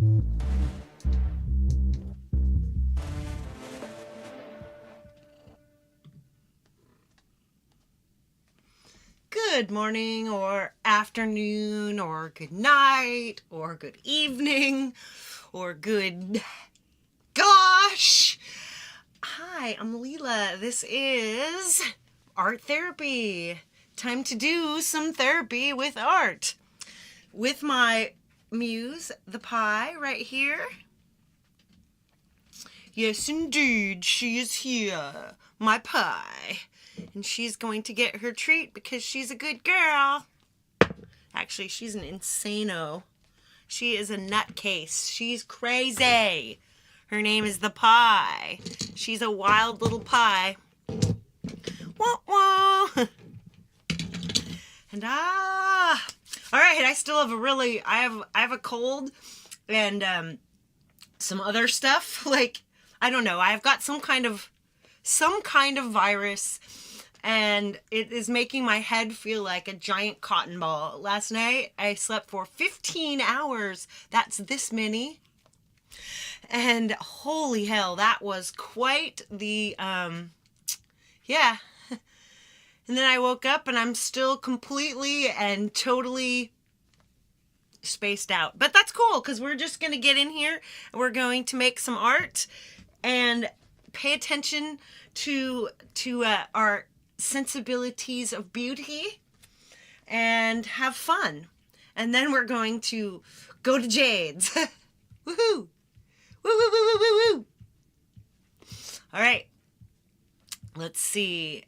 Good morning or afternoon or good night or good evening or good gosh. Hi, I'm Leela. This is Art Therapy. Time to do some therapy with art. With my muse, the pie, right here. Yes, indeed, she is here. My pie. And she's going to get her treat because she's a good girl. Actually, she's an insano. She is a nutcase. She's crazy. Her name is the pie. She's a wild little pie. Wah, wah. And all right, I still have I have a cold and some other stuff. Like, I don't know. I've got some kind of virus. And it is making my head feel like a giant cotton ball. Last night, I slept for 15 hours. That's this many. And holy hell, that was quite the, yeah. And then I woke up and I'm still completely and totally spaced out. But that's cool, because we're just going to get in here and we're going to make some art and pay attention to our sensibilities of beauty and have fun. And then we're going to go to Jade's. Woohoo! Woo, woo, woo, woo, woo, woo. All right. Let's see.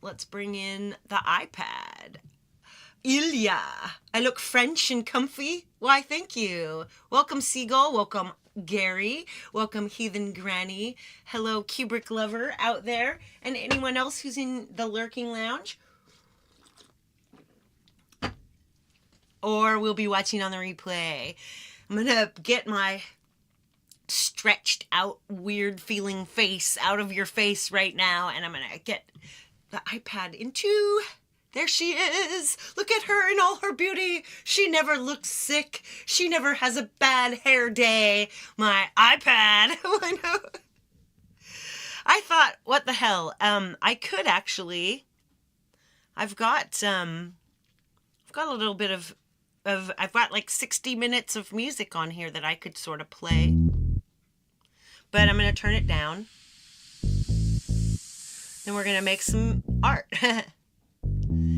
Let's bring in the iPad. Ilya. I look French and comfy. Why, thank you. Welcome, Seagull. Welcome, Gary. Welcome, Heathen Granny. Hello, Kubrick Lover out there. And anyone else who's in the lurking lounge. Or we'll be watching on the replay. I'm going to get my stretched out, weird feeling face out of your face right now. And I'm going to get the iPad into... There she is. Look at her in all her beauty. She never looks sick. She never has a bad hair day. My iPad. I know. I thought, what the hell? I could actually. I've got a little bit of I've got like 60 minutes of music on here that I could sort of play. But I'm going to turn it down. Then we're going to make some art.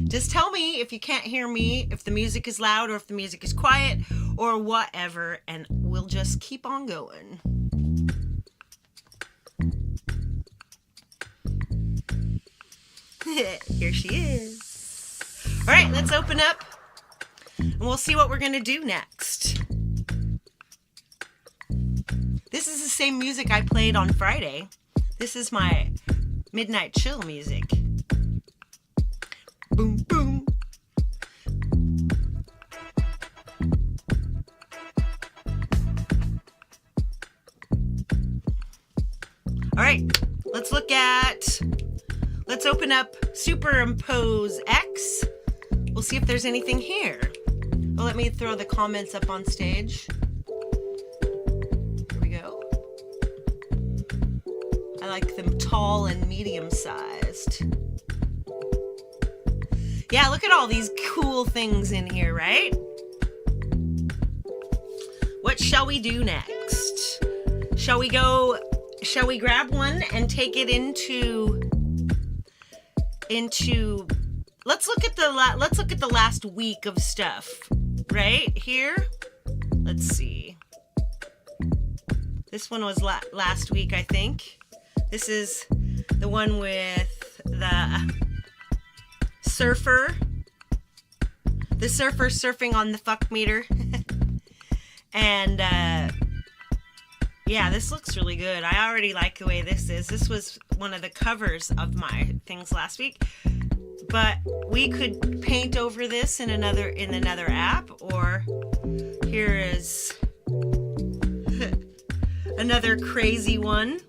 Just tell me if you can't hear me, if the music is loud or if the music is quiet or whatever, and we'll just keep on going. Here she is. All right, let's open up and we'll see what we're going to do next. This is the same music I played on Friday. This is my midnight chill music. Boom, boom. All right, let's open up Superimpose X. We'll see if there's anything here. Well, let me throw the comments up on stage. Here we go. I like them tall and medium-sized. Yeah, look at all these cool things in here, right? What shall we do next? Shall we grab one and take it into let's look at the last week of stuff, right? Here. Let's see. This one was last week, I think. This is the one with the surfer. The surfer surfing on the fuck meter. And yeah, this looks really good. I already like the way this is. This was one of the covers of my things last week. But we could paint over this in another app, or here is another crazy one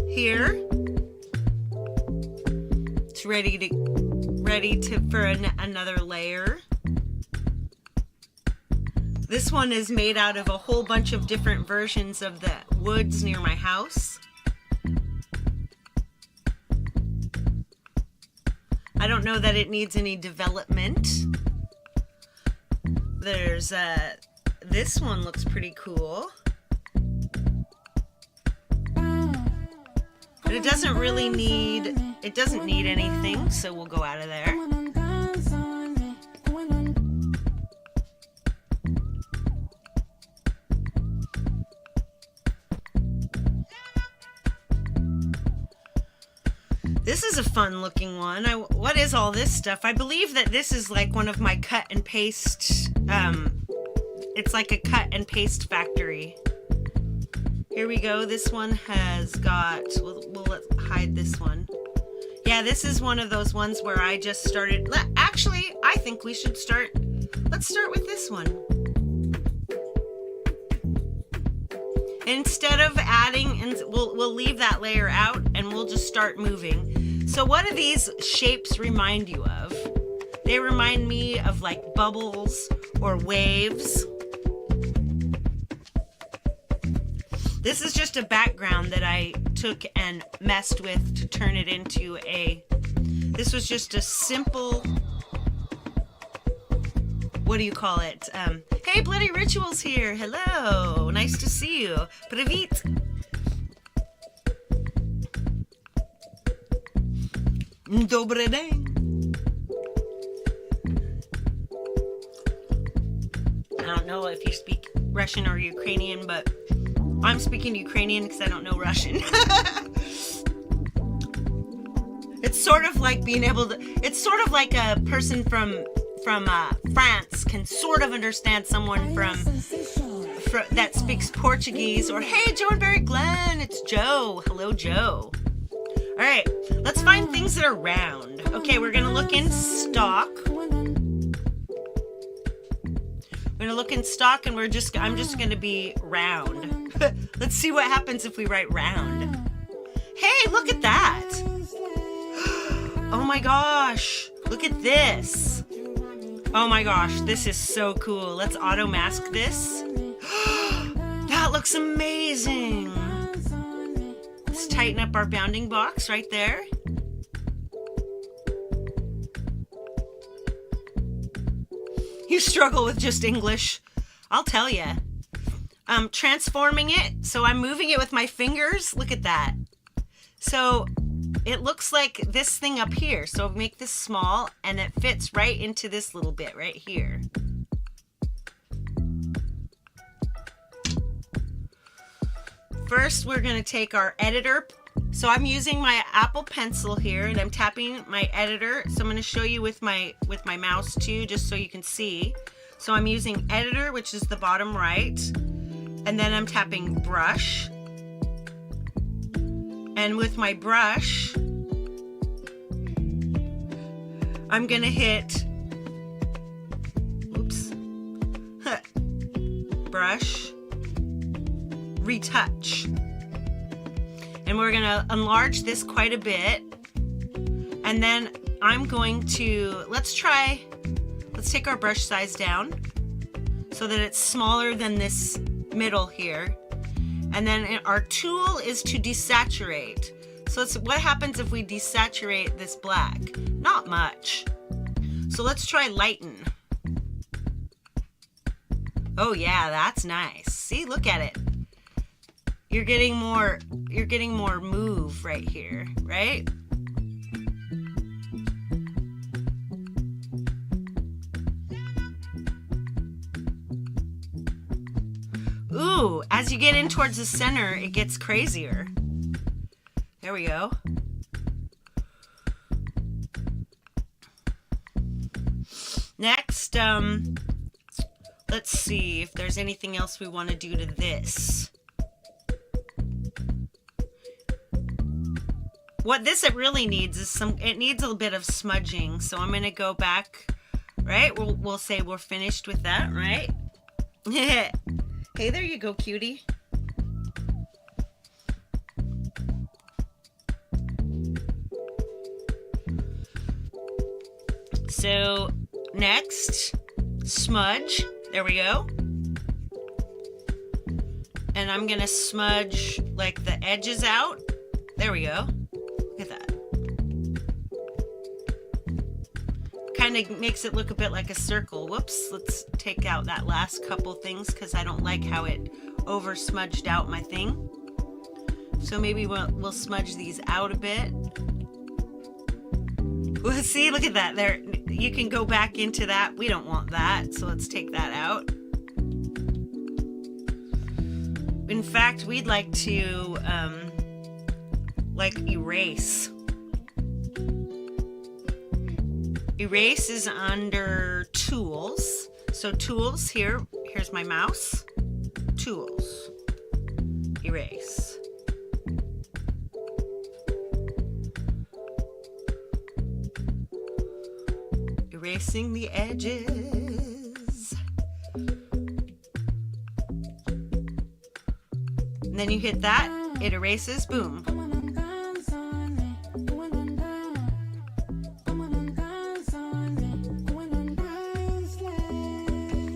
here. It's ready for another layer. This one is made out of a whole bunch of different versions of the woods near my house. I don't know that it needs any development. There's this one looks pretty cool. But it doesn't really need, it doesn't need anything, so we'll go out of there. This is a fun looking one. What is all this stuff? I believe that this is like one of my cut and paste, it's like a cut and paste factory. Here we go. This one has got, let's hide this one. Yeah, this is one of those ones where I just started, actually, I think we should start, let's start with this one. Instead of adding, and we'll leave that layer out and we'll just start moving. So what do these shapes remind you of? They remind me of like bubbles or waves. This is just a background that I took and messed with to turn it into this was just a simple, what do you call it? Hey, Bloody Rituals here. Hello. Nice to see you. Привіт. Добрий день. I don't know if you speak Russian or Ukrainian, but I'm speaking Ukrainian because I don't know Russian. It's sort of like being able to, it's sort of like a person from France can sort of understand someone from that speaks Portuguese, or hey, Joe and Barry Glenn, it's Joe. Hello, Joe. All right, let's find things that are round. Okay, we're gonna look in stock. We're gonna look in stock, and I'm just gonna be round. Let's see what happens if we write round. Hey, look at that. Oh my gosh, look at this. Oh my gosh, this is so cool. Let's auto mask this. That looks amazing. Let's tighten up our bounding box right there. You struggle with just English, I'll tell you. Transforming it, so I'm moving it with my fingers. Look at that. So it looks like this thing up here. So make this small and it fits right into this little bit right here. First, we're gonna take our editor. So I'm using my Apple Pencil here and I'm tapping my editor. So I'm gonna show you with my mouse too, just so you can see. So I'm using editor, which is the bottom right. And then I'm tapping brush. And with my brush, I'm gonna hit, oops, brush, retouch. And we're gonna enlarge this quite a bit. And then I'm going to, let's take our brush size down so that it's smaller than this middle here. And then our tool is to desaturate. So what happens if we desaturate this black? Not much. So let's try lighten. Oh yeah, that's nice. See, look at it. You're getting more move right here, right? Ooh, as you get in towards the center, it gets crazier. There we go. Next, let's see if there's anything else we want to do to this. What this really needs is it needs a bit of smudging. So I'm gonna go back, right? We'll say we're finished with that, right? Hey, there you go, cutie. So next, smudge. There we go. And I'm gonna smudge like the edges out. There we go. Look at that. Kind of makes it look a bit like a circle. Whoops, let's take out that last couple things because I don't like how it over smudged out my thing. So maybe we'll smudge these out a bit. Well, see, look at that. There, you can go back into that. We don't want that, so let's take that out. In fact, we'd like to like erase. Erase is under tools. So tools, here's my mouse. Tools. Erase. Erasing the edges. And then you hit that, it erases, boom.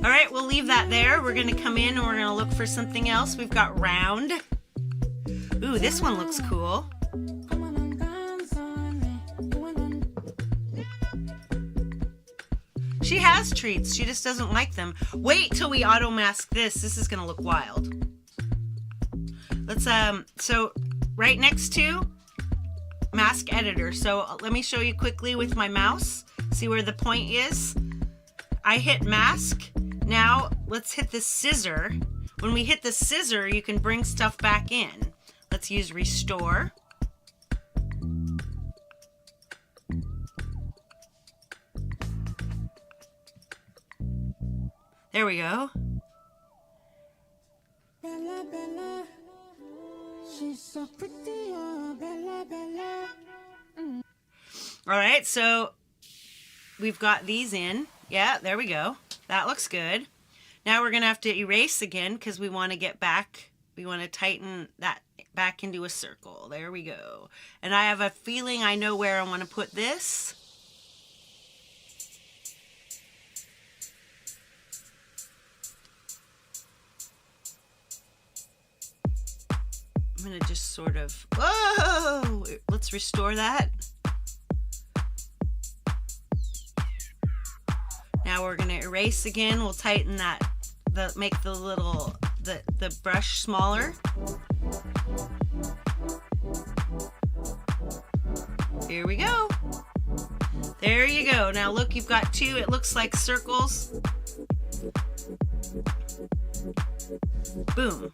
All right, we'll leave that there. We're gonna come in and we're gonna look for something else. We've got round. Ooh, this one looks cool. She has treats, she just doesn't like them. Wait till we auto mask this. This is gonna look wild. Let's, so right next to mask editor. So let me show you quickly with my mouse. See where the point is? I hit mask. Now let's hit the scissor. When we hit the scissor, you can bring stuff back in. Let's use restore. There we go. Bella, Bella. She's so pretty, oh, Bella, Bella. All right, so we've got these in. Yeah, there we go. That looks good. Now we're gonna have to erase again because we want to get back. We want to tighten that back into a circle. There we go. And I have a feeling I know where I want to put this. I'm gonna just sort of, whoa, let's restore that. Now we're gonna erase again. We'll tighten that, make the little, the brush smaller. Here we go. There you go. Now look, you've got two, it looks like circles. Boom.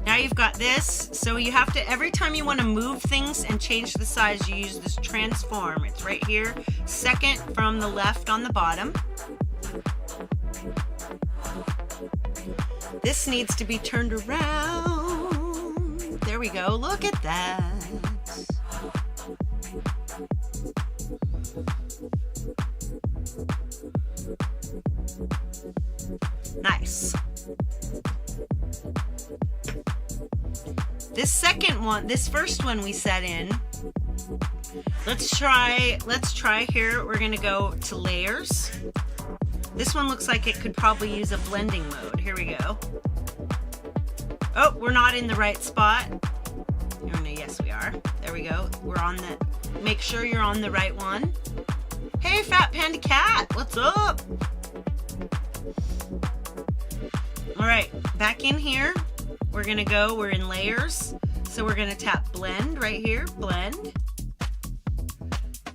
Now you've got this, so you have to, every time you want to move things and change the size, you use this transform. It's right here, second from the left on the bottom. This needs to be turned around. There we go, look at that. Nice. This second one, this first one we set in, let's try here. We're gonna go to layers. This one looks like it could probably use a blending mode. Here we go. Oh, we're not in the right spot. Yes, we are. There we go. We're on the, make sure you're on the right one. Hey, Fat Panda Cat, what's up? All right, back in here. We're gonna go, we're in layers. So we're gonna tap blend right here, blend.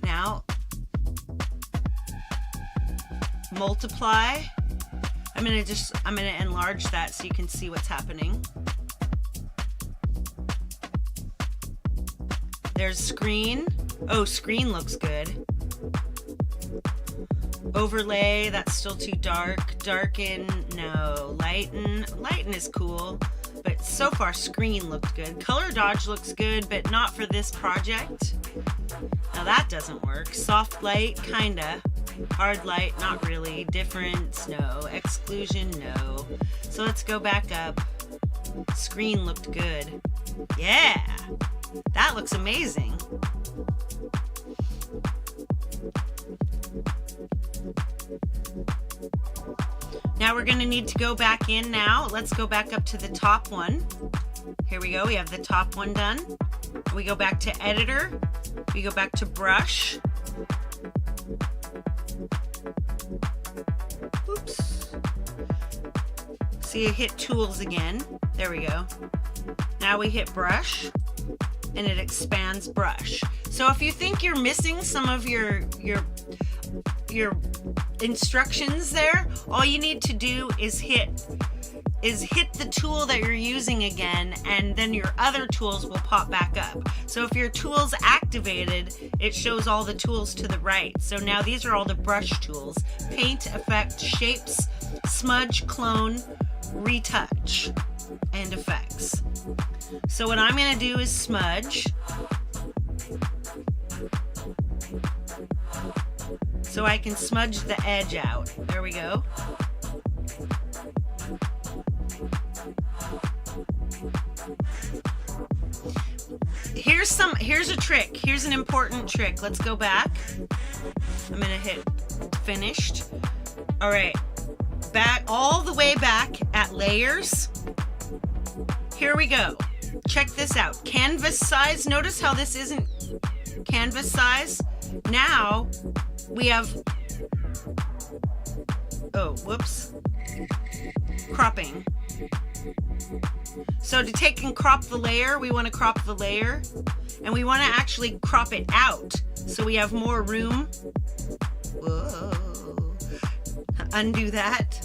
Now, multiply. I'm gonna enlarge that so you can see what's happening. There's screen. Oh, screen looks good. Overlay, that's still too dark. Darken, no. Lighten is cool. But so far, screen looked good. Color dodge looks good, but not for this project. Now that doesn't work. Soft light, kinda. Hard light, not really. Difference, no. Exclusion, no. So let's go back up. Screen looked good. Yeah, that looks amazing. Now we're gonna need to go back in now. Let's go back up to the top one. Here we go, we have the top one done. We go back to editor, we go back to brush. Oops. So you hit tools again. There we go. Now we hit brush and it expands brush. So if you think you're missing some of your instructions there, all you need to do is hit the tool that you're using again, and then your other tools will pop back up. So if your tool's activated, it shows all the tools to the right. So now these are all the brush tools: paint, effect, shapes, smudge, clone, retouch, and effects. So what I'm gonna do is smudge. So I can smudge the edge out. There we go. Here's a trick. Here's an important trick. Let's go back. I'm gonna hit finished. All right, back all the way back at layers. Here we go. Check this out. Canvas size. Notice how this isn't canvas size. Now we have, oh, whoops, cropping. So to take and crop the layer, we want to crop the layer, and we want to actually crop it out so we have more room. Whoa. Undo that.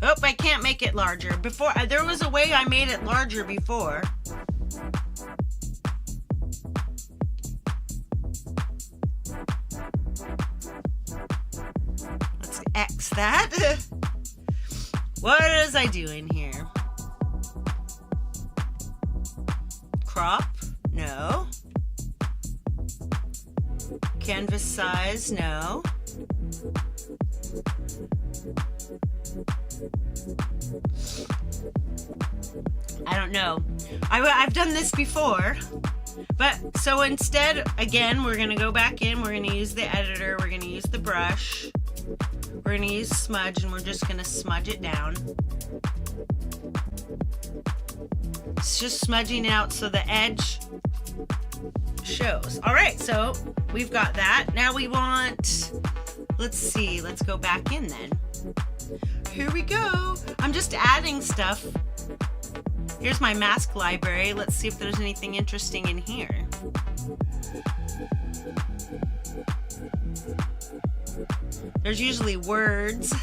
Oh, I can't make it larger. Before, there was a way I made it larger before. Let's X that. What was I doing here? Crop? No. Canvas size? No. I don't know. I've done this before, but so instead, again, we're gonna go back in, we're gonna use the editor, we're gonna use the brush, we're gonna use smudge, and we're just gonna smudge it down. It's just smudging out so the edge shows. All right, so we've got that. Now we want, let's see, let's go back in then. Here we go. I'm just adding stuff. Here's my mask library. Let's see if there's anything interesting in here. There's usually words.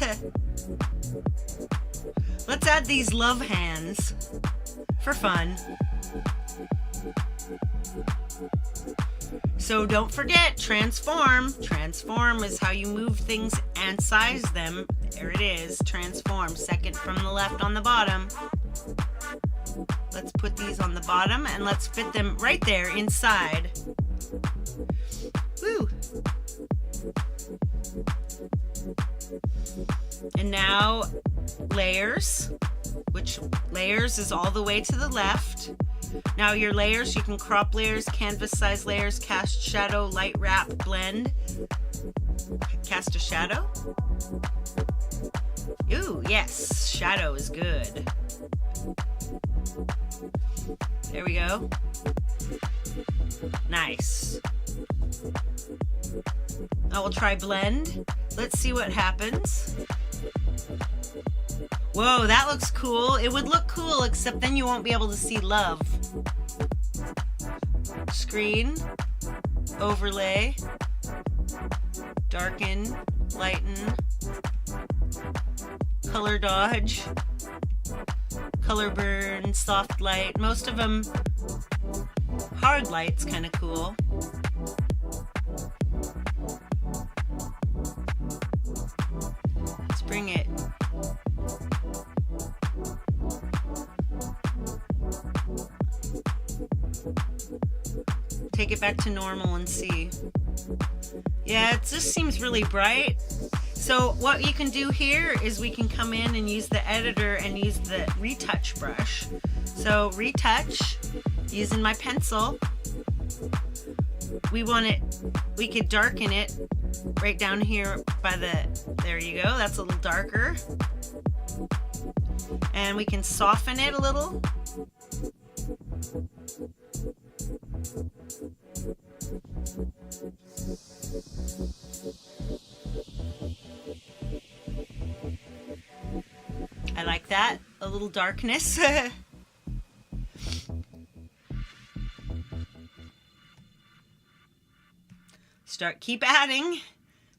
Let's add these love hands for fun. So don't forget, transform. Transform is how you move things and size them. There it is, transform. Second from the left on the bottom. Let's put these on the bottom and let's fit them right there inside. Woo! And now layers, which layers is all the way to the left. Now your layers, you can crop layers, canvas size layers, cast shadow, light wrap, blend. Cast a shadow. Ooh, yes, shadow is good. There we go. Nice. Now we'll try blend. Let's see what happens. Whoa, that looks cool. It would look cool, except then you won't be able to see love. Screen, overlay, darken, lighten, color dodge, color burn, soft light. Most of them, hard light's kind of cool. Let's bring it. Take it back to normal and see. Yeah, it just seems really bright. So what you can do here is we can come in and use the editor and use the retouch brush. So retouch, using my pencil. We want it, we could darken it right down here by there you go. That's a little darker. And we can soften it a little. I like that, a little darkness. Keep adding.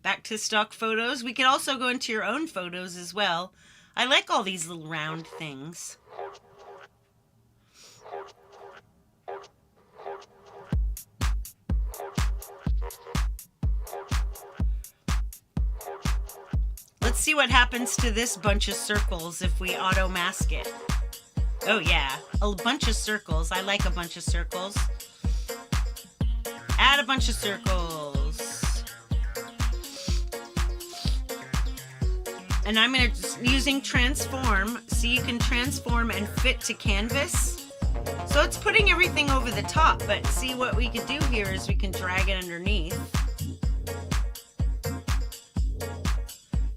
Back to stock photos. We can also go into your own photos as well. I like all these little round things. Let's see what happens to this bunch of circles if we auto mask it. Oh yeah, a bunch of circles. I like a bunch of circles. Add a bunch of circles. And I'm using transform, so you can transform and fit to canvas. So it's putting everything over the top, but see what we could do here is we can drag it underneath.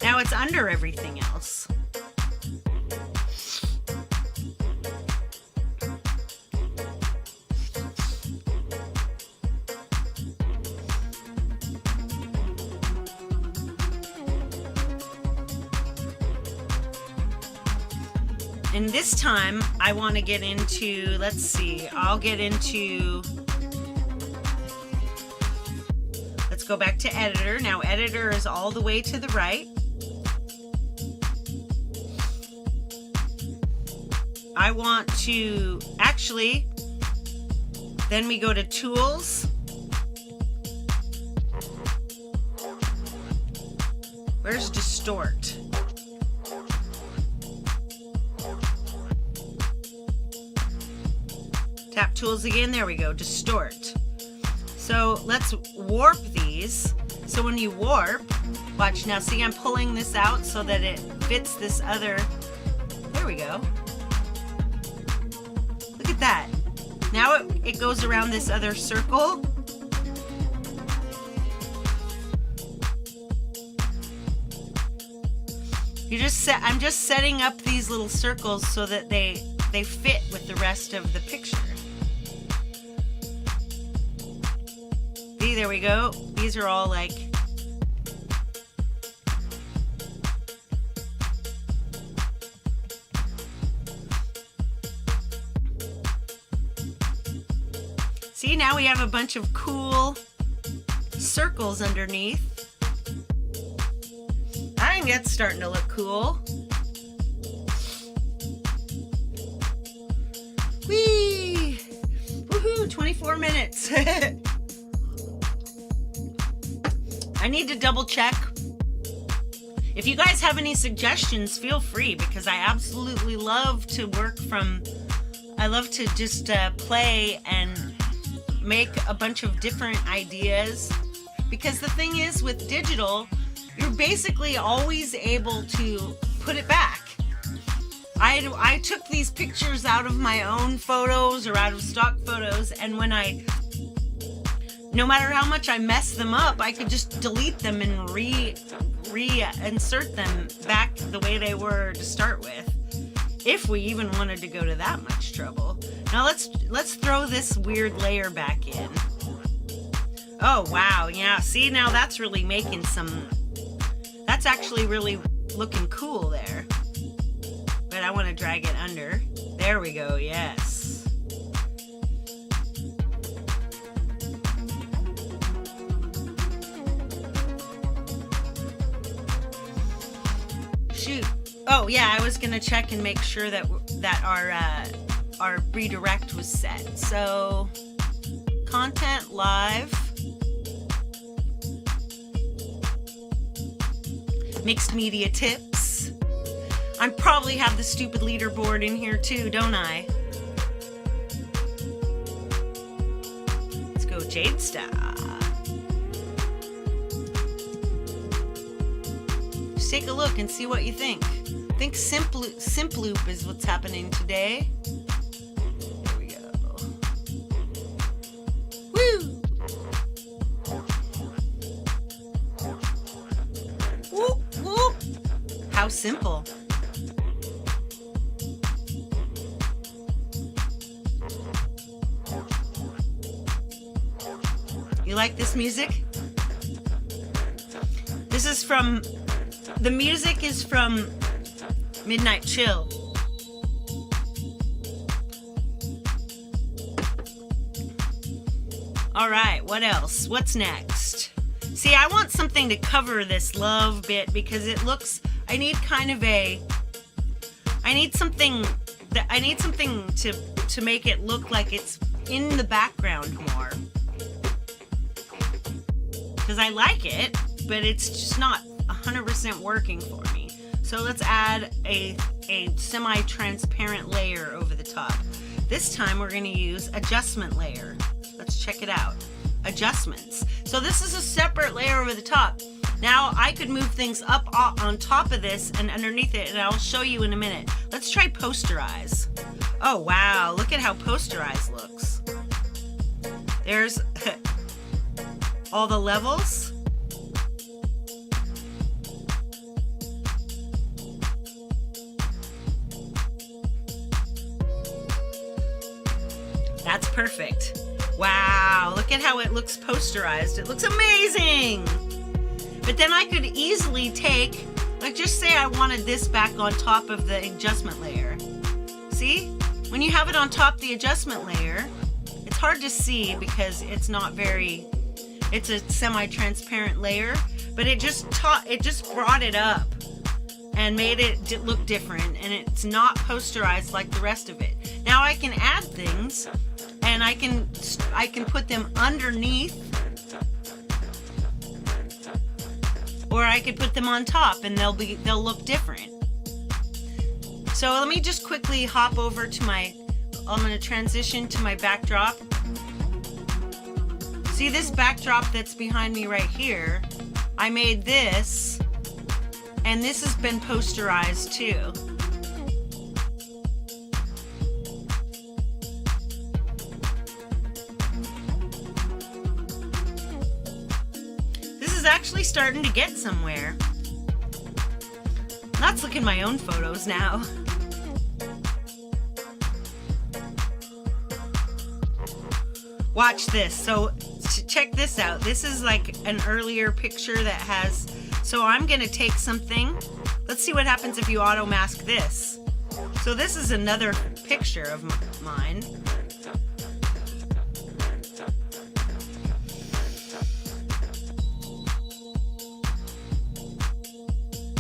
Now it's under everything else. And this time I want to get into, let's see, I'll get into, let's go back to editor. Now editor is all the way to the right. I want to, actually, then we go to tools. Where's distort? Tap tools again, there we go, distort. So let's warp these. So when you warp, watch now, see I'm pulling this out so that it fits this other, there we go. Look at that. Now it goes around this other circle. I'm just setting up these little circles so that they fit with the rest of the picture. See, there we go. These are all like, see, now we have a bunch of cool circles underneath. I think that's starting to look cool. Whee! Woohoo! 24 minutes. I need to double check. If you guys have any suggestions, feel free, because I absolutely love to work from, I love to just play and make a bunch of different ideas. Because the thing is, with digital, you're basically always able to put it back. I took these pictures out of my own photos or out of stock photos, and when no matter how much I mess them up, I could just delete them and reinsert them back the way they were to start with, if we even wanted to go to that much trouble. Now let's throw this weird layer back in. Oh wow, yeah, see, now that's really making some, that's actually really looking cool there. But I want to drag it under. There we go, yes. Shoot. Oh yeah, I was gonna check and make sure that our redirect was set. So content live. Mixed media tips. I probably have the stupid leaderboard in here too, don't I? Let's go Jade Star. Just take a look and see what you think. I think Simploop is what's happening today. There we go. Woo! how simple. You like this music? This is from, the music is from Midnight Chill. All right, what else? What's next? See, I want something to cover this love bit because it looks, I need something to make it look like it's in the background more. Because I like it, but it's just not 100% working for me. So let's add a semi-transparent layer over the top. This time we're going to use adjustment layer. Let's check it out. Adjustments. So this is a separate layer over the top. Now I could move things up on top of this and underneath it, and I'll show you in a minute. Let's try posterize. Oh wow, look at how posterize looks. There's all the levels. That's perfect. Wow, look at how it looks posterized. It looks amazing. But then I could easily take, like just say I wanted this back on top of the adjustment layer. See? When you have it on top of the adjustment layer, it's hard to see because it's not very, it's a semi-transparent layer, but it just brought it up and made it look different, and it's not posterized like the rest of it. Now I can add things, and I can put them underneath, or I could put them on top, and they'll look different. So let me just quickly hop over to I'm going to transition to my backdrop. See this backdrop that's behind me right here? I made this, and this has been posterized too. This is actually starting to get somewhere. Let's look at my own photos now. Watch this. So check this out. This is like an earlier picture that has, so I'm gonna take something. Let's see what happens if you auto mask this. So this is another picture of mine.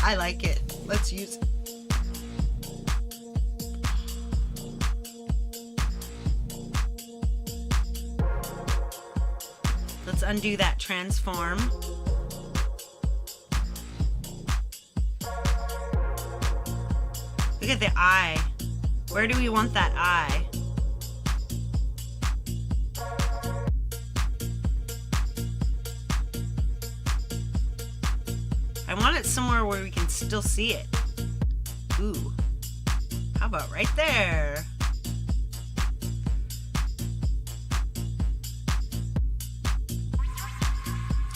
I like it. Let's use it. Let's undo that transform. Look at the eye. Where do we want that eye? I want it somewhere where we can still see it. Ooh. How about right there?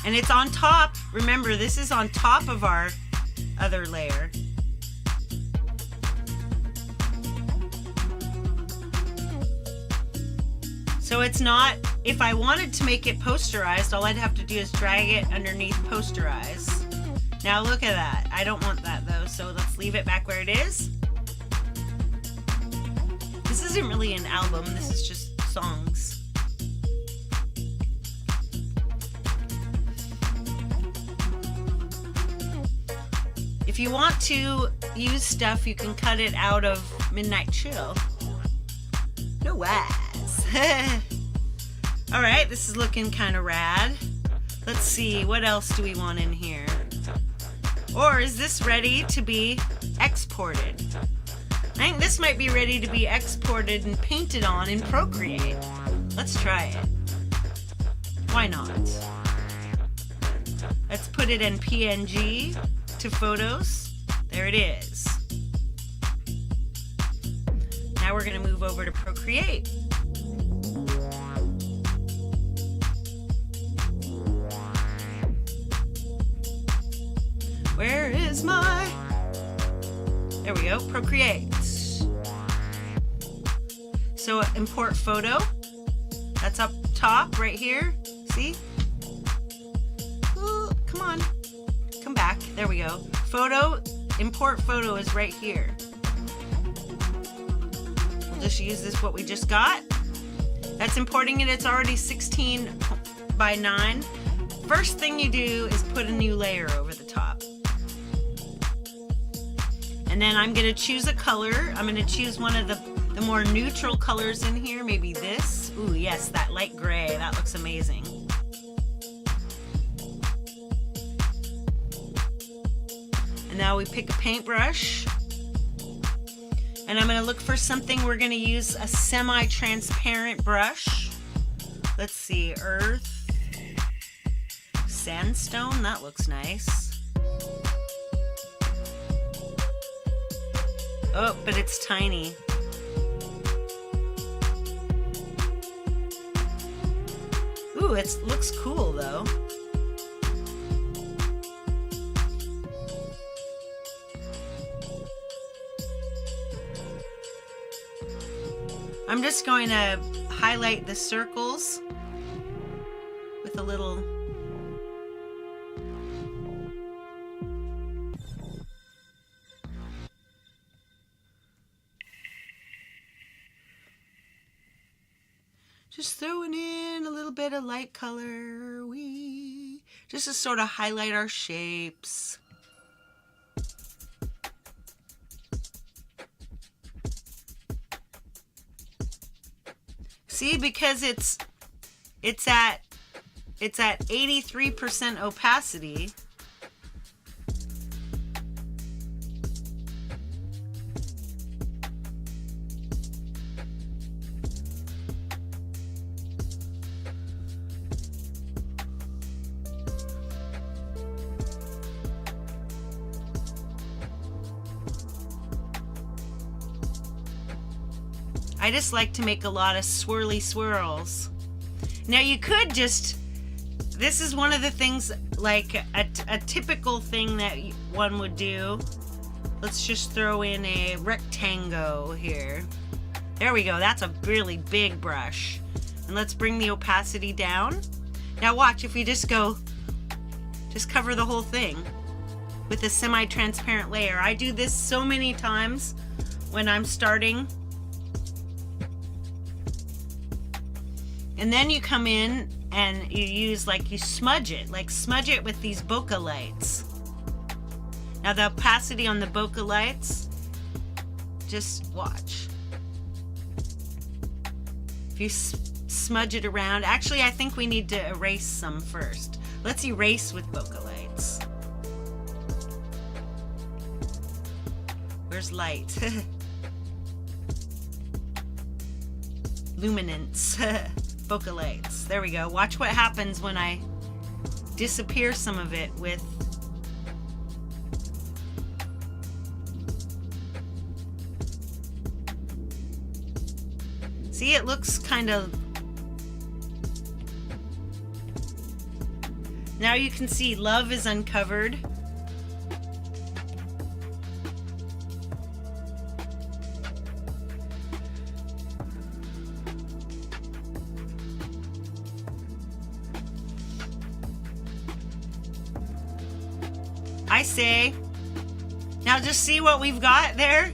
And it's on top. Remember, this is on top of our other layer. So it's not, if I wanted to make it posterized, all I'd have to do is drag it underneath posterize. Now look at that. I don't want that though, so let's leave it back where it is. This isn't really an album, this is just songs. If you want to use stuff, you can cut it out of Midnight Chill. No wise. All right, this is looking kind of rad. Let's see, what else do we want in here? Or is this ready to be exported? I think this might be ready to be exported and painted on in Procreate. Let's try it. Why not? Let's put it in PNG to photos. There it is. Now we're going to move over to Procreate. Where is my There we go, Procreate. So import photo, that's up top right here, see? Ooh, come on, come back, there we go. Photo, import photo is right here. We'll just use this, what we just got. That's importing it, it's already 16 by 9. First thing you do is put a new layer over the top. And then I'm gonna choose a color. I'm gonna choose one of the more neutral colors in here, maybe this. Ooh, yes, that light gray, that looks amazing. And now we pick a paintbrush. And I'm gonna look for something, we're gonna use a semi-transparent brush. Let's see, earth, sandstone, that looks nice. Oh, but it's tiny. Ooh, it looks cool though. I'm just going to highlight the circles with a little just throwing in a little bit of light color, just to sort of highlight our shapes. See, because it's at 83% opacity. I just like to make a lot of swirly swirls. Now you could just, this is one of the things, like a typical thing that one would do. Let's just throw in a rectangle here. There we go, that's a really big brush. And let's bring the opacity down. Now watch, if we just cover the whole thing with a semi-transparent layer. I do this so many times when I'm starting. And then you come in and you use, like, you smudge it with these bokeh lights. Now the opacity on the bokeh lights, just watch. If you smudge it around, actually I think we need to erase some first. Let's erase with bokeh lights. Where's light? Luminance. Bokeh lights. There we go. Watch what happens when I disappear some of it with see, it looks kind of, now you can see love is uncovered. I say, now just see what we've got there.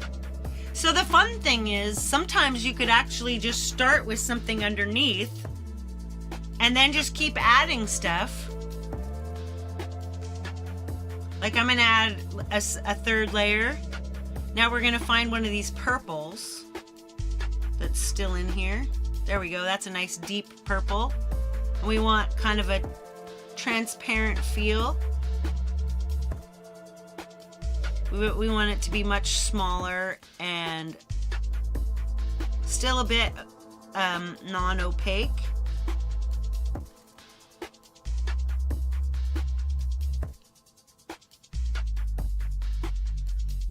So the fun thing is, sometimes you could actually just start with something underneath and then just keep adding stuff. Like I'm gonna add a third layer. Now we're gonna find one of these purples that's still in here. There we go, that's a nice deep purple. And we want kind of a transparent feel. We want it to be much smaller and still a bit non-opaque.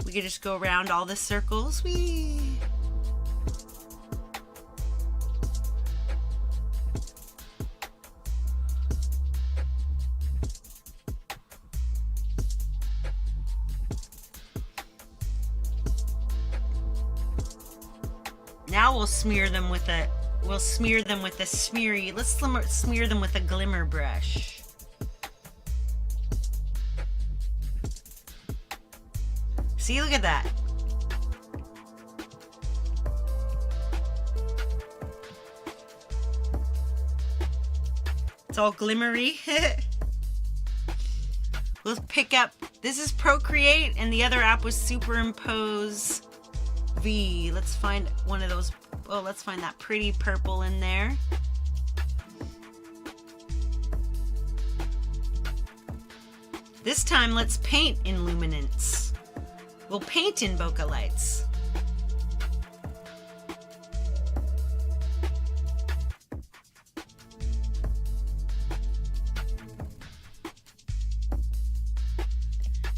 We could just go around all the circles. Whee! now we'll smear them with a smeary. Let's smear them with a glimmer brush. See, look at that. It's all glimmery. We'll pick up, this is Procreate, and the other app was Superimpose V. Let's find one of those. Oh, let's find that pretty purple in there. This time, let's paint in luminance. We'll paint in bokeh lights.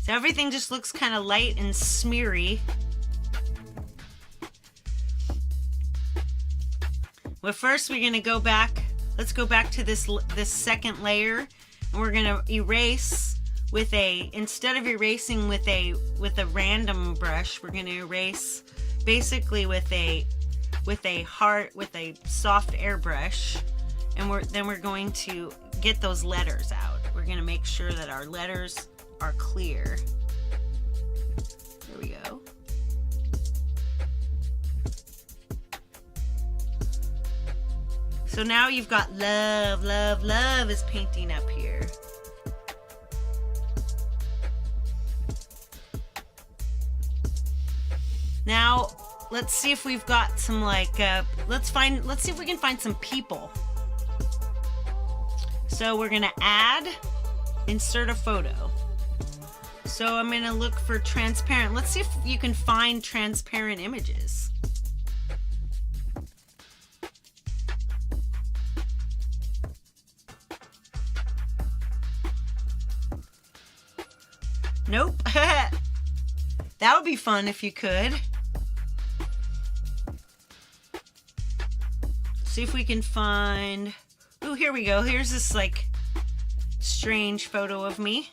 So everything just looks kind of light and smeary. But first we're gonna go back. Let's go back to this second layer, and we're gonna erase with a, instead of erasing with a random brush, we're gonna erase basically with a soft airbrush, and then we're going to get those letters out. We're gonna make sure that our letters are clear. There we go. So now you've got love, love, love is painting up here. Now, let's see if we've got some let's see if we can find some people. So we're gonna add, insert a photo. So I'm gonna look for transparent. Let's see if you can find transparent images. Nope. That would be fun if you could. See if we can find... Ooh, here we go. Here's this like strange photo of me.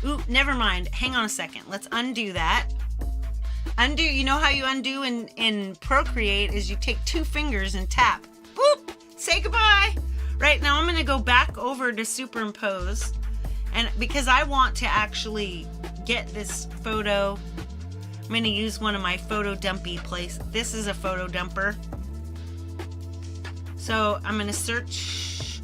Ooh, never mind. Hang on a second. Let's undo that. Undo, you know how you undo in Procreate is you take 2 fingers and tap. Boop! Say goodbye! Right, now I'm going to go back over to Superimpose, and because I want to actually get this photo, I'm going to use one of my photo dumpy place. This is a photo dumper. So I'm going to search.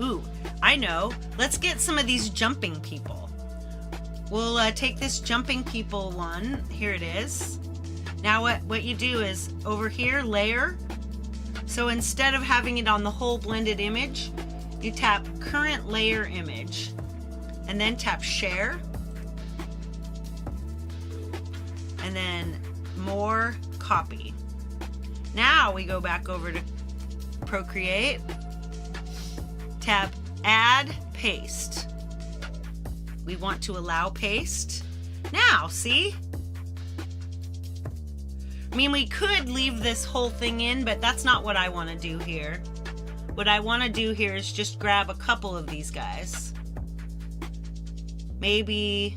Ooh, I know. Let's get some of these jumping people. We'll take this jumping people one. Here it is. Now what you do is over here, layer. So instead of having it on the whole blended image, you tap current layer image and then tap share. And then more copy. Now we go back over to Procreate, tap add paste. We want to allow paste. Now, see? I mean, we could leave this whole thing in, but that's not what I want to do here. What I want to do here is just grab a couple of these guys. Maybe...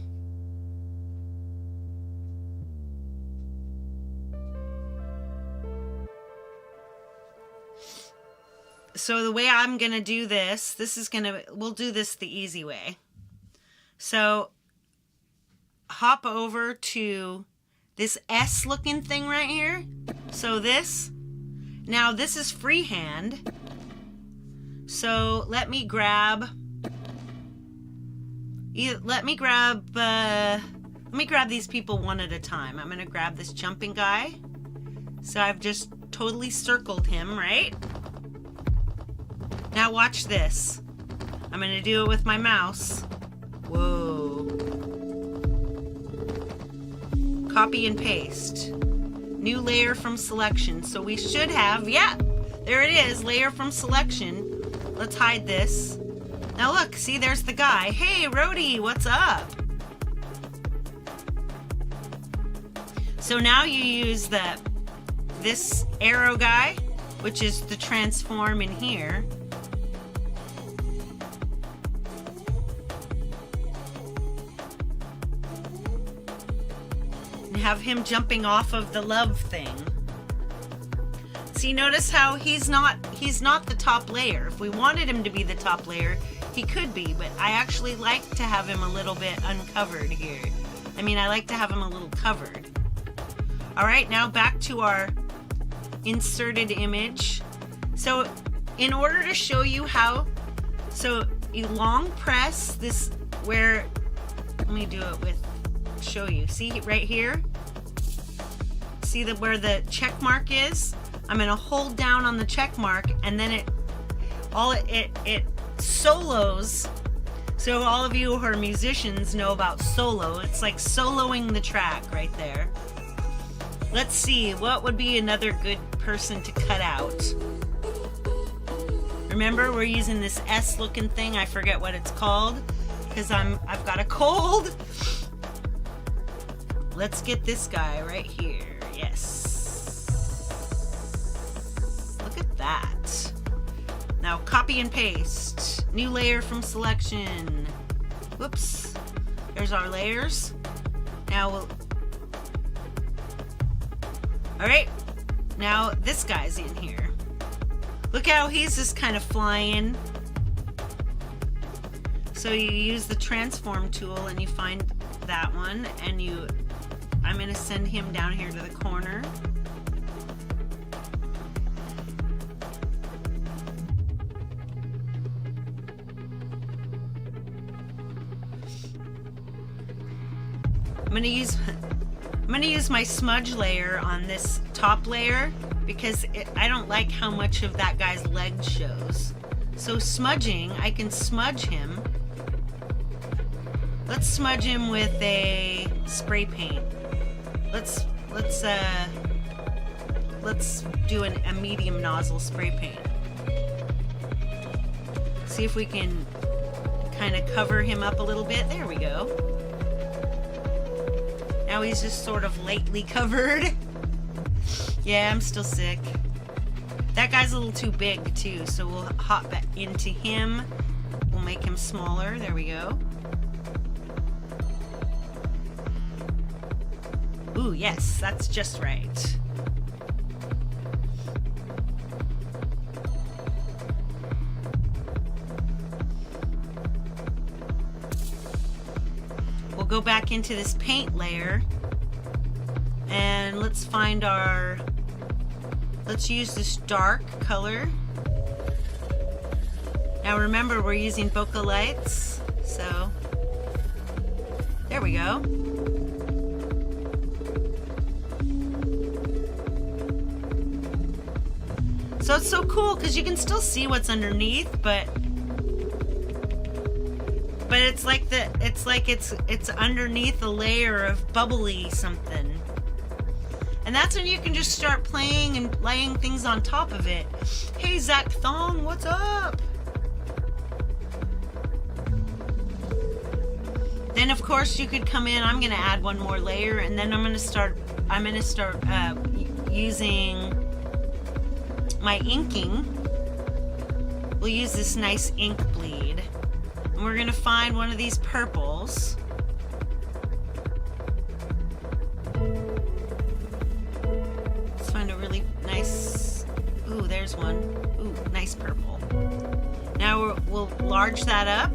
So the way I'm going to do this is going to... We'll do this the easy way. So, hop over to... this S looking thing right here. So this, now this is freehand. So let me grab these people one at a time. I'm gonna grab this jumping guy. So I've just totally circled him, right? Now watch this. I'm gonna do it with my mouse. Whoa. Copy and paste. New layer from selection. So we should have, yeah, there it is, layer from selection. Let's hide this. Now look, see, there's the guy. Hey, Rhodey, what's up? So now you use this arrow guy, which is the transform in here. have him jumping off of the love thing. See, notice how he's not the top layer. If we wanted him to be the top layer, he could be, but I actually like to have him a little bit uncovered here. I mean, I like to have him a little covered. All right, now back to our inserted image. So in order to show you how, so you long press this where, let me do it with, show you. See right here? See where the check mark is? I'm gonna hold down on the check mark, and then it solos. So all of you who are musicians know about solo. It's like soloing the track right there. Let's see, what would be another good person to cut out? Remember, we're using this S looking thing. I forget what it's called because I've got a cold. Let's get this guy right here. Yes. Look at that. Now copy and paste. New layer from selection. Whoops. There's our layers. Now we'll... Alright. Now this guy's in here. Look how he's just kind of flying. So you use the transform tool and you find that one, and I'm going to send him down here to the corner. I'm going to use my smudge layer on this top layer because I don't like how much of that guy's leg shows. So smudging, I can smudge him. Let's smudge him with a spray paint. Let's do a medium nozzle spray paint. See if we can kind of cover him up a little bit. There we go. Now he's just sort of lightly covered. Yeah, I'm still sick. That guy's a little too big too, so we'll hop back into him. We'll make him smaller. There we go. Ooh, yes, that's just right. We'll go back into this paint layer and let's find let's use this dark color. Now remember, we're using bokeh lights, so there we go. So it's so cool because you can still see what's underneath, but it's like it's underneath a layer of bubbly something. And that's when you can just start playing and laying things on top of it. Hey Zach Thong, what's up? Then of course you could come in. I'm gonna add one more layer, and then I'm gonna start using my inking. We'll use this nice ink bleed, and we're gonna find one of these purples. Let's find a really nice, ooh, there's one. Ooh, nice purple. Now we'll large that up.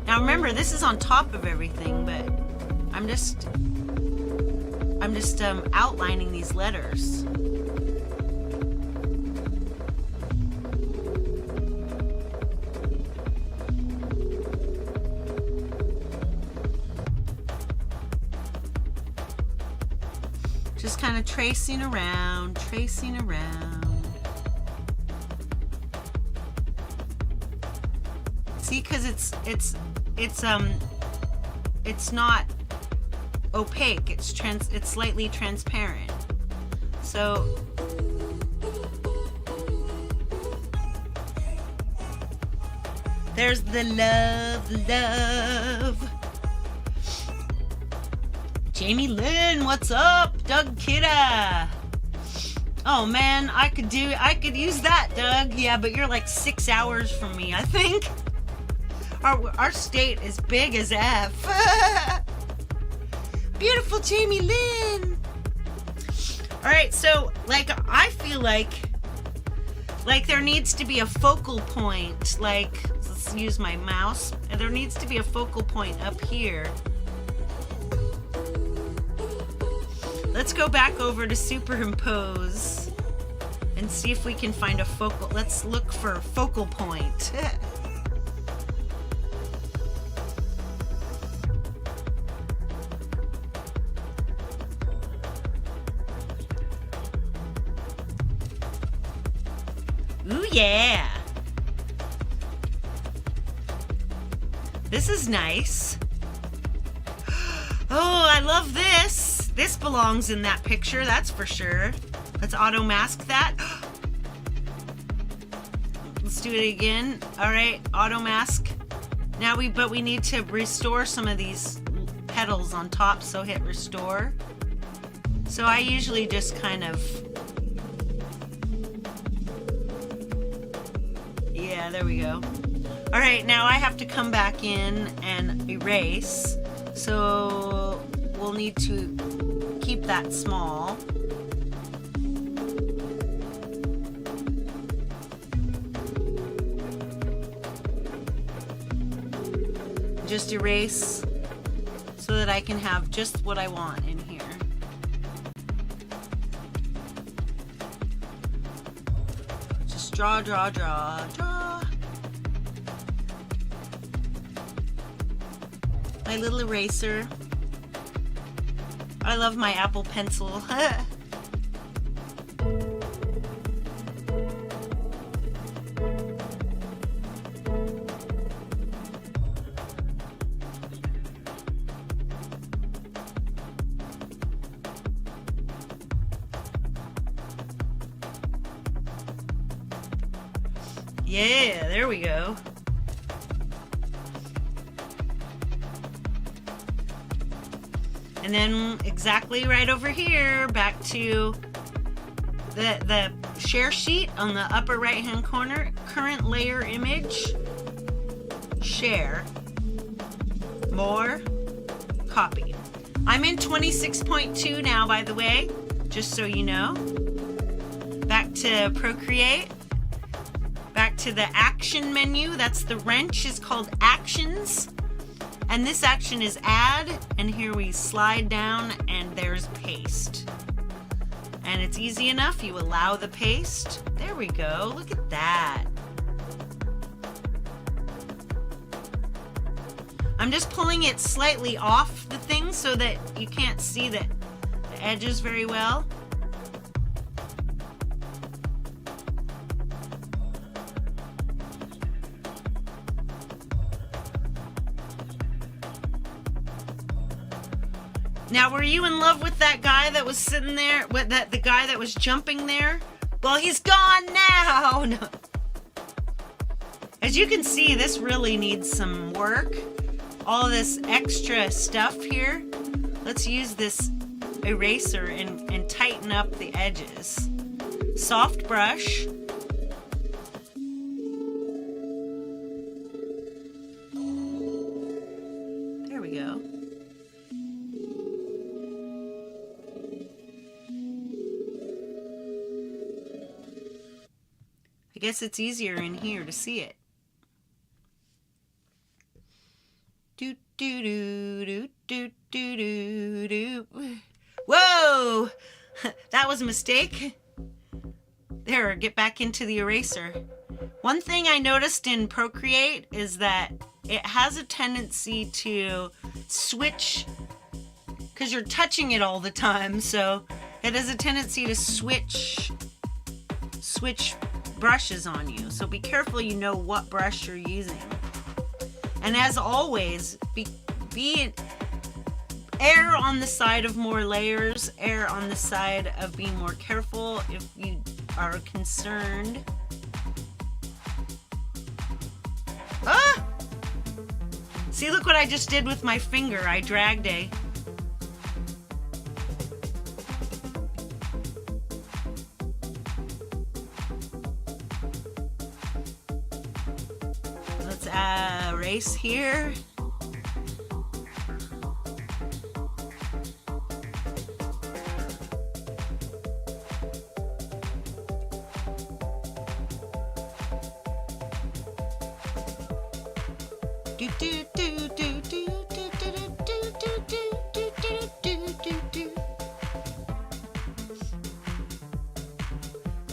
Now remember, this is on top of everything, but I'm just outlining these letters. Just kind of tracing around. See, because it's not opaque. It's slightly transparent. So there's the love. Jamie Lynn, what's up? Doug Kidda. Oh man, I could use that, Doug. Yeah, but you're like 6 hours from me, I think. Our state is big as F. Beautiful Jamie Lynn. All right, so like I feel like there needs to be a focal point. Like, let's use my mouse. And there needs to be a focal point up here. Let's go back over to superimpose and see if we can find a focal. Let's look for a focal point. Ooh, yeah. This is nice. Oh, I love this. This belongs in that picture, that's for sure. Let's auto mask that. Let's do it again. All right, auto mask. Now but we need to restore some of these petals on top, so hit restore. So I usually just kind of, yeah, there we go. All right, now I have to come back in and erase. So we'll need to keep that small. Just erase so that I can have just what I want in here. Just draw, draw, draw, draw. My little eraser. I love my Apple Pencil. Yeah, there we go. And then exactly right over here, back to the share sheet on the upper right hand corner, current layer image, share, more, copy. I'm in 26.2 now, by the way, just so you know. Back to Procreate, back to the action menu. That's the wrench, is called actions. And this action is add, and here we slide down and there's paste. And it's easy enough, you allow the paste. There we go, look at that. I'm just pulling it slightly off the thing so that you can't see the edges very well. Now, were you in love with that guy that was sitting there, with the guy that was jumping there? Well, he's gone now. No. As you can see, this really needs some work. All this extra stuff here. Let's use this eraser and tighten up the edges. Soft brush. There we go. I guess it's easier in here to see it. Do do do do do do do do. Whoa! That was a mistake. There, get back into the eraser. One thing I noticed in Procreate is that it has a tendency to switch, because you're touching it all the time, so it has a tendency to switch brushes on you. So be careful you know what brush you're using. And as always, err on the side of more layers, err on the side of being more careful if you are concerned. Ah! See, look what I just did with my finger. I dragged a... Let's erase here.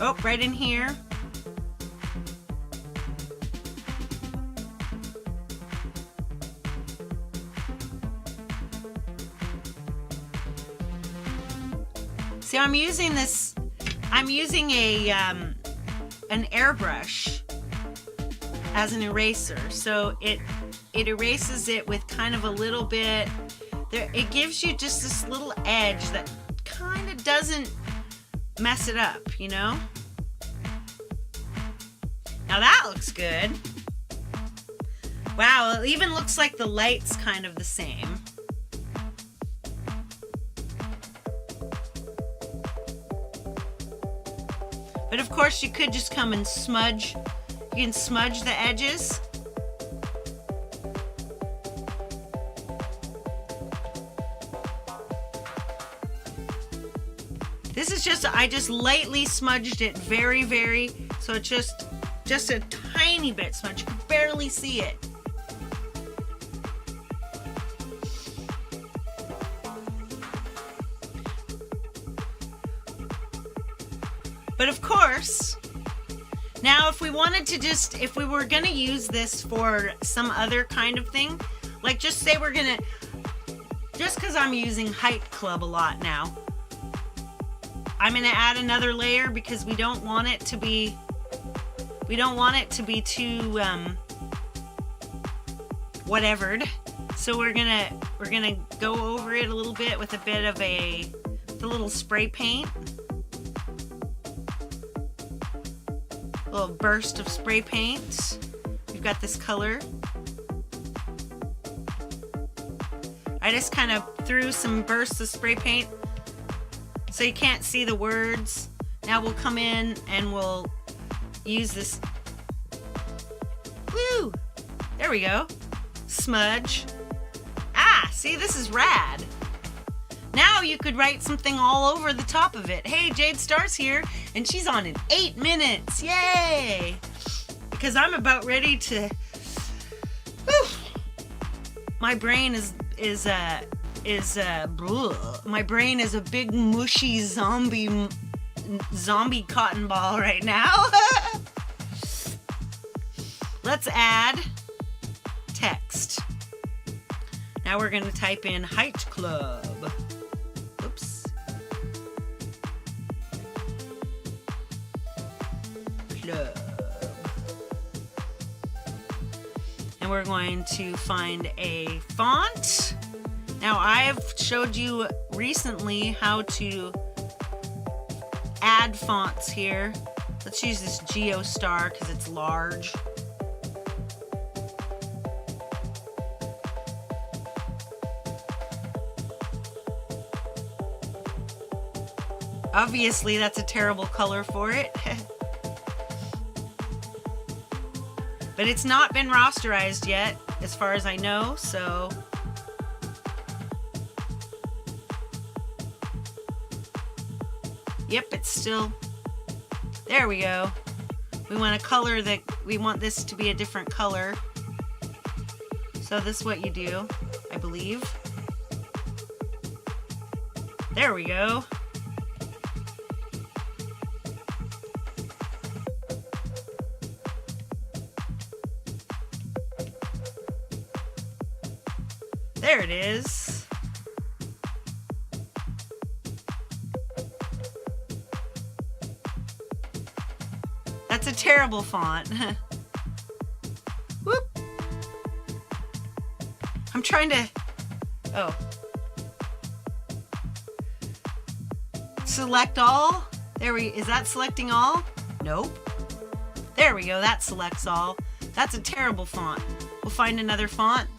Oh, right in here. See, I'm using an airbrush as an eraser, so it erases it with kind of a little bit there. It gives you just this little edge that kind of doesn't mess it up, you know. Now that looks good. Wow, it even looks like the light's kind of the same. But of course you could just come and smudge. You can smudge the edges. This is just, I just lightly smudged it very, so it's just a tiny bit smudged. You can barely see it. But of course, now if we wanted to if we were gonna use this for some other kind of thing, like just say we're gonna, just because I'm using Height Club a lot now, I'm gonna add another layer because we don't want it to be too whatevered. So we're gonna go over it a little bit with a bit of the little spray paint. A little burst of spray paint. We've got this color. I just kind of threw some bursts of spray paint so you can't see the words. Now we'll come in and we'll use this. Woo! There we go. Smudge. Ah, see, this is rad. Now you could write something all over the top of it. Hey, Jade Star's here, and she's on in 8 minutes. Yay! Because I'm about ready to. Whew, my brain is my brain is a big mushy zombie cotton ball right now. Let's add text. Now we're going to type in Height Club. Oops. Club. And we're going to find a font. Now I've showed you recently how to add fonts here. Let's use this GeoStar because it's large. Obviously, that's a terrible color for it. But it's not been rasterized yet, as far as I know, so. Yep, it's still. There we go. We want a color that, we want this to be a different color. So this is what you do, I believe. There we go. There it is. That's a terrible font. Whoop. I'm trying to. Oh. Select all. Is that selecting all? Nope. There we go. That selects all. That's a terrible font. We'll find another font.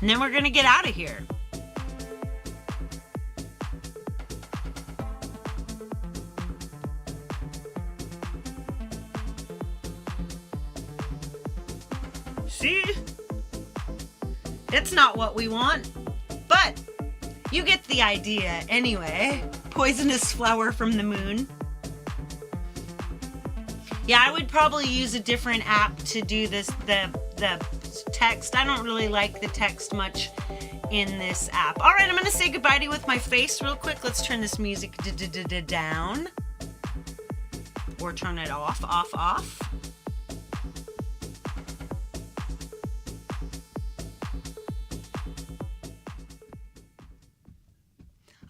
And then we're going to get out of here. See? It's not what we want, but you get the idea anyway. Poisonous flower from the moon. Yeah, I would probably use a different app to do this, the text. I don't really like the text much in this app. All right, I'm going to say goodbye to you with my face real quick. Let's turn this music down. Or turn it off.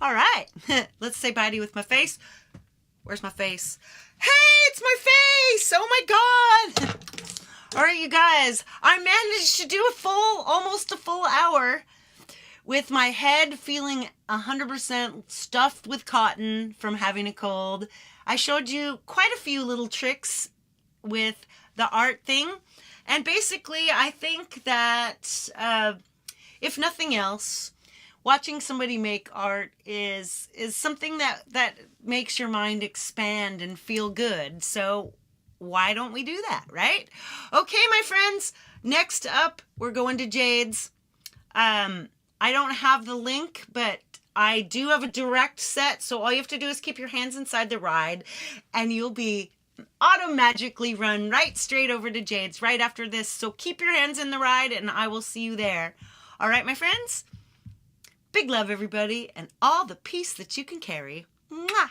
All right, let's say bye to you with my face. Where's my face? Hey, it's my face! Oh my God! All right, you guys, I managed to do almost a full hour with my head feeling 100% stuffed with cotton from having a cold. I showed you quite a few little tricks with the art thing. And basically, I think that if nothing else, watching somebody make art is something that makes your mind expand and feel good. So why don't we do that, right? Okay, my friends, next up, we're going to Jade's. I don't have the link, but I do have a direct set, so all you have to do is keep your hands inside the ride, and you'll be auto-magically run right straight over to Jade's right after this. So keep your hands in the ride, and I will see you there. All right, my friends? Big love, everybody, and all the peace that you can carry. Mwah!